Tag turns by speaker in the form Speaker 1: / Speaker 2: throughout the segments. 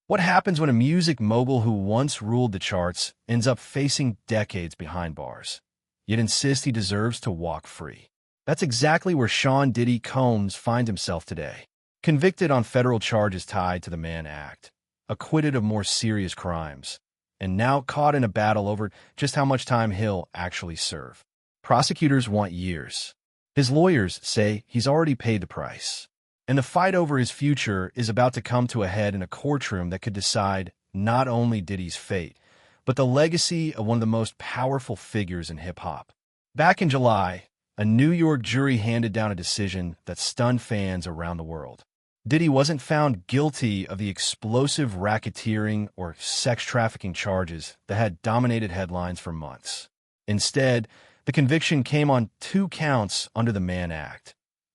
Speaker 1: What happens when a music mogul who once ruled the charts ends up facing decades behind bars, yet insists he deserves to walk free? That's exactly where Sean Diddy Combs finds himself today. Convicted on federal charges tied to the Mann Act, acquitted of more serious crimes, and now caught in a battle over just how much time he'll actually serve. Prosecutors want years. His lawyers say he's already paid the price. And the fight over his future is about to come to a head in a courtroom that could decide not only Diddy's fate, but the legacy of one of the most powerful figures in hip-hop. Back in July, a New York jury handed down a decision that stunned fans around the world. Diddy wasn't found guilty of the explosive racketeering or sex trafficking charges that had dominated headlines for months. Instead, the conviction came on 2 counts under the Mann Act,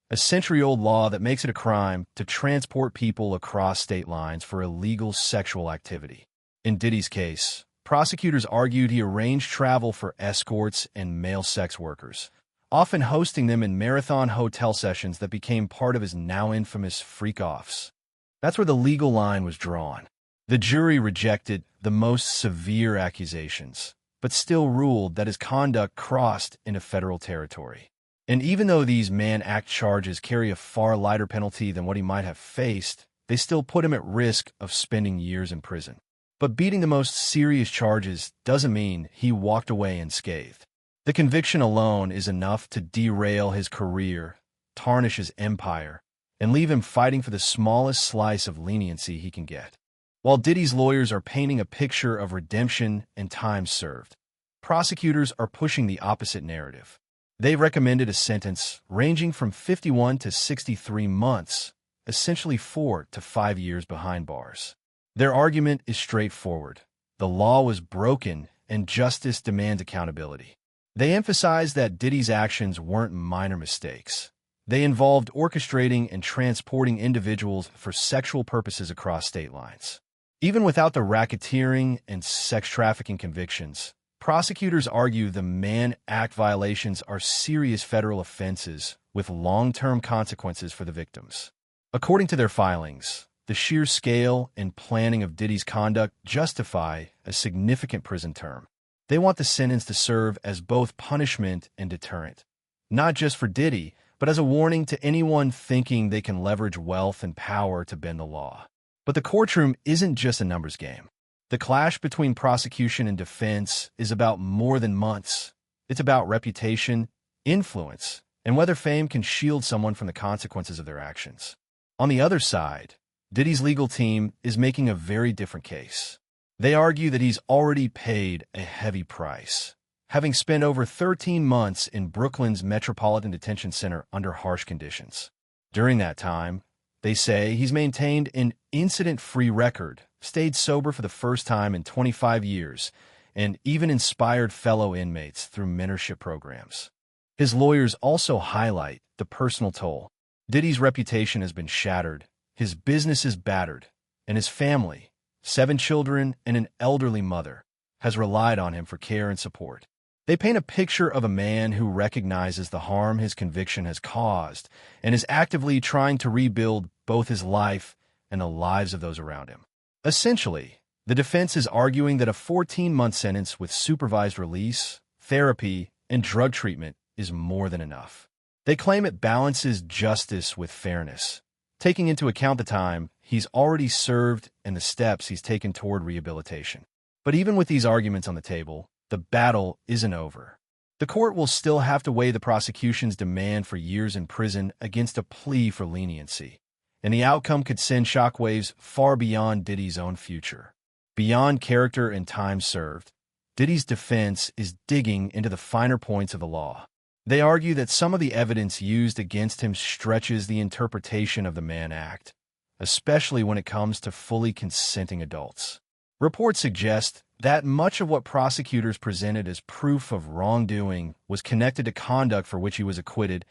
Speaker 1: a century-old law that makes it a crime to transport people across state lines for illegal sexual activity. In Diddy's case, prosecutors argued he arranged travel for escorts and male sex workers, often hosting them in marathon hotel sessions that became part of his now infamous freak-offs. That's where the legal line was drawn. The jury rejected the most severe accusations, but still ruled that his conduct crossed into federal territory. And even though these Mann Act charges carry a far lighter penalty than what he might have faced, they still put him at risk of spending years in prison. But beating the most serious charges doesn't mean he walked away unscathed. The conviction alone is enough to derail his career, tarnish his empire, and leave him fighting for the smallest slice of leniency he can get. While Diddy's lawyers are painting a picture of redemption and time served, prosecutors are pushing the opposite narrative. They've recommended a sentence ranging from 51 to 63 months, essentially 4 to 5 years behind bars. Their argument is straightforward. The law was broken and justice demands accountability. They emphasize that Diddy's actions weren't minor mistakes. They involved orchestrating and transporting individuals for sexual purposes across state lines. Even without the racketeering and sex trafficking convictions, prosecutors argue the Mann Act violations are serious federal offenses with long-term consequences for the victims. According to their filings, the sheer scale and planning of Diddy's conduct justify a significant prison term. They want the sentence to serve as both punishment and deterrent, not just for Diddy, but as a warning to anyone thinking they can leverage wealth and power to bend the law. But the courtroom isn't just a numbers game. The clash between prosecution and defense is about more than months. It's about reputation, influence, and whether fame can shield someone from the consequences of their actions. On the other side, Diddy's legal team is making a very different case. They argue that he's already paid a heavy price, having spent over 13 months in Brooklyn's Metropolitan Detention Center under harsh conditions. During that time, they say he's maintained an incident-free record, stayed sober for the first time in 25 years, and even inspired fellow inmates through mentorship programs. His lawyers also highlight the personal toll. Diddy's reputation has been shattered, his business is battered, and his family, 7 children and an elderly mother, has relied on him for care and support. They paint a picture of a man who recognizes the harm his conviction has caused and is actively trying to rebuild both his life and the lives of those around him. Essentially, the defense is arguing that a 14-month sentence with supervised release, therapy, and drug treatment is more than enough. They claim it balances justice with fairness, taking into account the time he's already served and the steps he's taken toward rehabilitation. But even with these arguments on the table, the battle isn't over. The court will still have to weigh the prosecution's demand for years in prison against a plea for leniency, and the outcome could send shockwaves far beyond Diddy's own future. Beyond character and time served, Diddy's defense is digging into the finer points of the law. They argue that some of the evidence used against him stretches the interpretation of the Mann Act, especially when it comes to fully consenting adults. Reports suggest that much of what prosecutors presented as proof of wrongdoing was connected to conduct for which he was acquitted,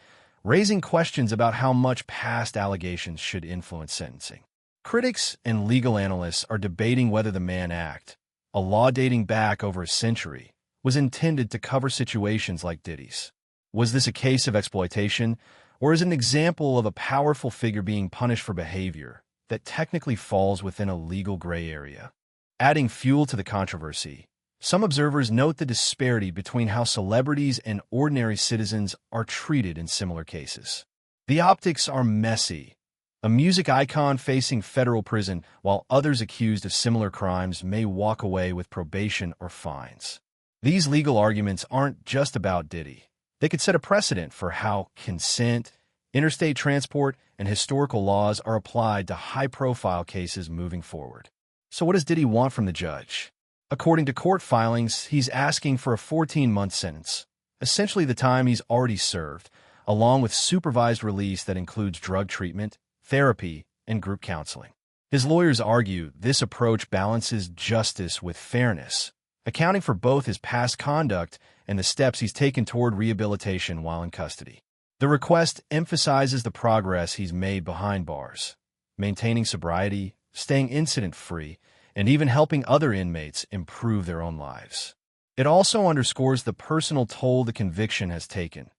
Speaker 1: raising questions about how much past allegations should influence sentencing. Critics and legal analysts are debating whether the Mann Act, a law dating back over a century, was intended to cover situations like Diddy's. Was this a case of exploitation, or is it an example of a powerful figure being punished for behavior, that technically falls within a legal gray area. Adding fuel to the controversy, some observers note the disparity between how celebrities and ordinary citizens are treated in similar cases. The optics are messy. A music icon facing federal prison, while others accused of similar crimes may walk away with probation or fines. These legal arguments aren't just about Diddy. They could set a precedent for how consent, interstate transport, and historical laws are applied to high-profile cases moving forward. So what does Diddy want from the judge? According to court filings, he's asking for a 14-month sentence, essentially the time he's already served, along with supervised release that includes drug treatment, therapy, and group counseling. His lawyers argue this approach balances justice with fairness, accounting for both his past conduct and the steps he's taken toward rehabilitation while in custody. The request emphasizes the progress he's made behind bars, maintaining sobriety, staying incident-free, and even helping other inmates improve their own lives. It also underscores the personal toll the conviction has taken: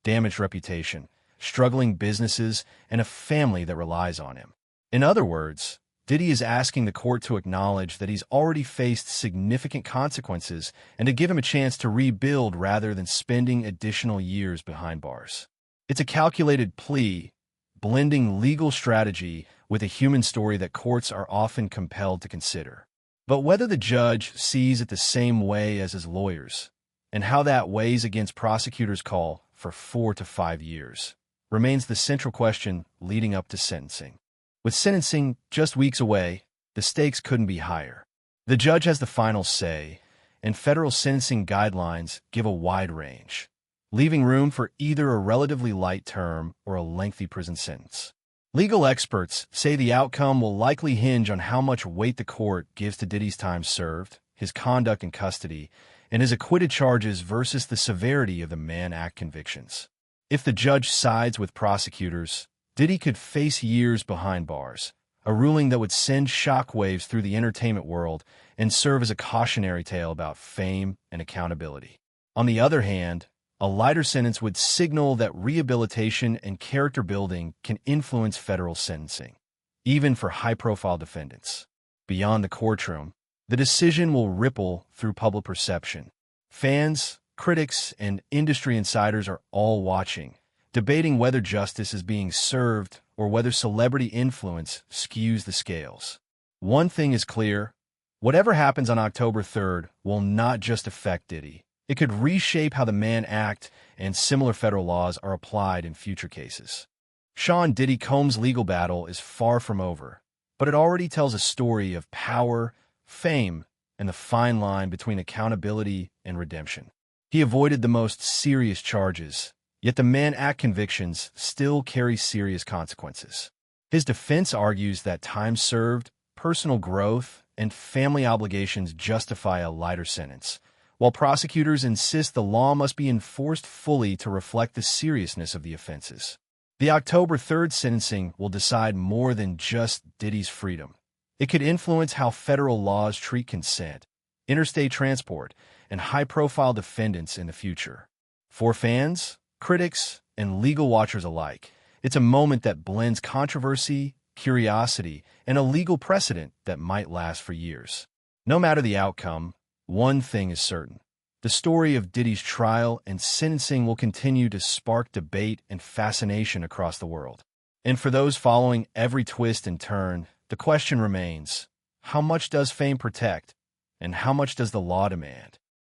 Speaker 1: damaged reputation, struggling businesses, and a family that relies on him. In other words, Diddy is asking the court to acknowledge that he's already faced significant consequences and to give him a chance to rebuild rather than spending additional years behind bars. It's a calculated plea, blending legal strategy with a human story that courts are often compelled to consider. But whether the judge sees it the same way as his lawyers, and how that weighs against prosecutors' call for 4 to 5 years, remains the central question leading up to sentencing. With sentencing just weeks away, the stakes couldn't be higher. The judge has the final say, and federal sentencing guidelines give a wide range, leaving room for either a relatively light term or a lengthy prison sentence. Legal experts say the outcome will likely hinge on how much weight the court gives to Diddy's time served, his conduct in custody, and his acquitted charges versus the severity of the Mann Act convictions. If the judge sides with prosecutors, Diddy could face years behind bars, a ruling that would send shockwaves through the entertainment world and serve as a cautionary tale about fame and accountability. On the other hand, a lighter sentence would signal that rehabilitation and character building can influence federal sentencing, even for high-profile defendants. Beyond the courtroom, the decision will ripple through public perception. Fans, critics, and industry insiders are all watching, debating whether justice is being served or whether celebrity influence skews the scales. One thing is clear: whatever happens on October 3rd will not just affect Diddy. It could reshape how the Mann Act and similar federal laws are applied in future cases. Sean Diddy Combs' legal battle is far from over, but it already tells a story of power, fame, and the fine line between accountability and redemption. He avoided the most serious charges, yet the Mann Act convictions still carry serious consequences. His defense argues that time served, personal growth, and family obligations justify a lighter sentence, while prosecutors insist the law must be enforced fully to reflect the seriousness of the offenses. The October 3rd sentencing will decide more than just Diddy's freedom. It could influence how federal laws treat consent, interstate transport, and high-profile defendants in the future. For fans, critics, and legal watchers alike, it's a moment that blends controversy, curiosity, and a legal precedent that might last for years. No matter the outcome, one thing is certain: the story of Diddy's trial and sentencing will continue to spark debate and fascination across the world. And for those following every twist and turn, the question remains: how much does fame protect, and how much does the law demand?